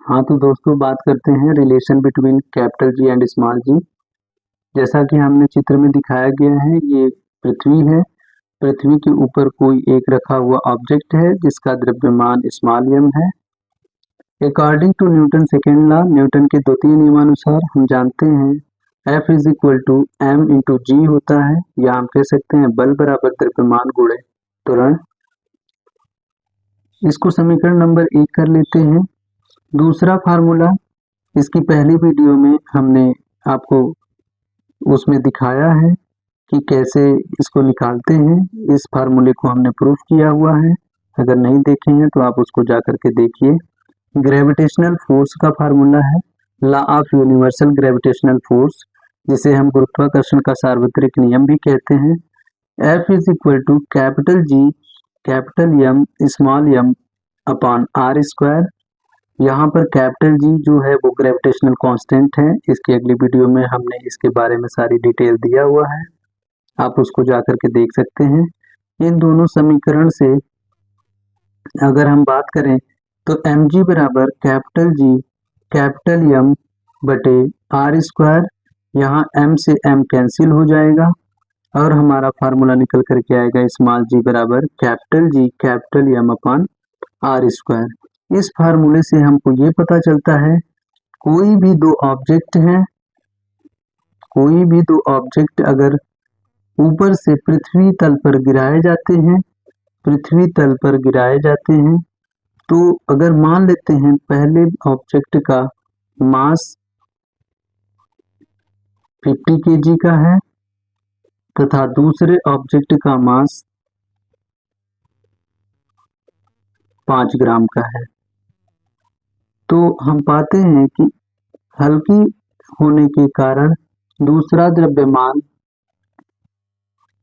हाँ तो दोस्तों बात करते हैं relation between capital G and small G. जैसा कि हमने चित्र में दिखाया गया है, ये पृथ्वी है। पृथ्वी के ऊपर कोई एक रखा हुआ ऑब्जेक्ट है जिसका द्रव्यमान स्मॉल m है। According to Newton second law, Newton के द्वितीय नियमानुसार हम जानते हैं F is equal to M into G होता है, या हम कह सकते हैं बल बराबर द्रव्यमान गुणे त्वरण। इसको समीकरण नंबर 1 कर लेते हैं। दूसरा फार्मूला, इसकी पहली वीडियो में हमने आपको उसमें दिखाया है कि कैसे इसको निकालते हैं। इस फार्मूले को हमने प्रूफ किया हुआ है। अगर नहीं देखे हैं तो आप उसको जा करके देखिए। ग्रेविटेशनल फोर्स का फार्मूला है law of universal gravitational force, जिसे हम गुरुत्वाकर्षण का सार्वत्रिक नियम भी कहते हैं। F is equal to capital G capital M small M upon R square. यहाँ पर कैपिटल जी जो है वो ग्रेविटेशनल कांस्टेंट है। इसकी अगली वीडियो में हमने इसके बारे में सारी डिटेल दिया हुआ है, आप उसको जाकर के देख सकते हैं। इन दोनों समीकरण से अगर हम बात करें तो एम जी बराबर कैपिटल जी कैपिटल एम बटे आर स्क्वायर। यहाँ एम से एम कैंसिल हो जाएगा और हमारा फार्मूला निकल करके आएगा स्मॉल जी बराबर capital G capital M upon R square. इस फार्मूले से हमको ये पता चलता है कोई भी दो ऑब्जेक्ट हैं, कोई भी दो ऑब्जेक्ट अगर ऊपर से पृथ्वी तल पर गिराए जाते हैं, पृथ्वी तल पर गिराए जाते हैं, तो अगर मान लेते हैं पहले ऑब्जेक्ट का मास 50 kg का है तथा दूसरे ऑब्जेक्ट का मास 5 ग्राम का है, तो हम पाते हैं कि हल्की होने के कारण दूसरा द्रव्यमान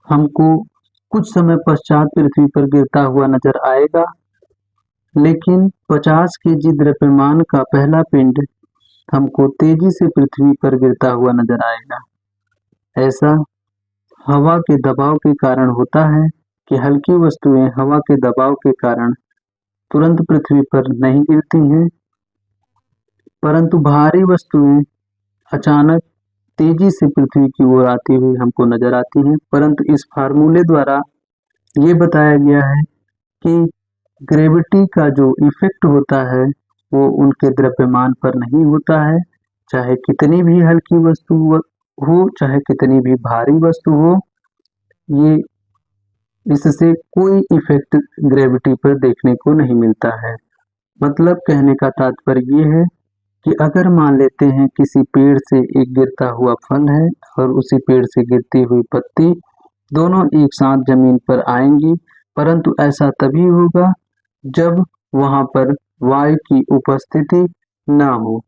हमको कुछ समय पश्चात पृथ्वी पर गिरता हुआ नजर आएगा, लेकिन 50 kg द्रव्यमान का पहला पिंड हमको तेजी से पृथ्वी पर गिरता हुआ नजर आएगा। ऐसा हवा के दबाव के कारण होता है कि हल्की वस्तुएं हवा के दबाव के कारण तुरंत पृथ्वी पर नहीं गिरती हैं, परंतु भारी वस्तुएं अचानक तेजी से पृथ्वी की ओर आती हुई हमको नजर आती हैं। परंतु इस फार्मूले द्वारा ये बताया गया है कि ग्रेविटी का जो इफेक्ट होता है वो उनके द्रव्यमान पर नहीं होता है, चाहे कितनी भी हल्की वस्तु हो चाहे कितनी भी भारी वस्तु हो, ये इससे कोई इफेक्ट ग्रेविटी पर देखने को नहीं मिलता है। मतलब कहने का तात्पर्य ये है कि अगर मान लेते हैं किसी पेड़ से एक गिरता हुआ फल है और उसी पेड़ से गिरती हुई पत्ती, दोनों एक साथ जमीन पर आएंगी, परंतु ऐसा तभी होगा जब वहां पर वायु की उपस्थिति ना हो।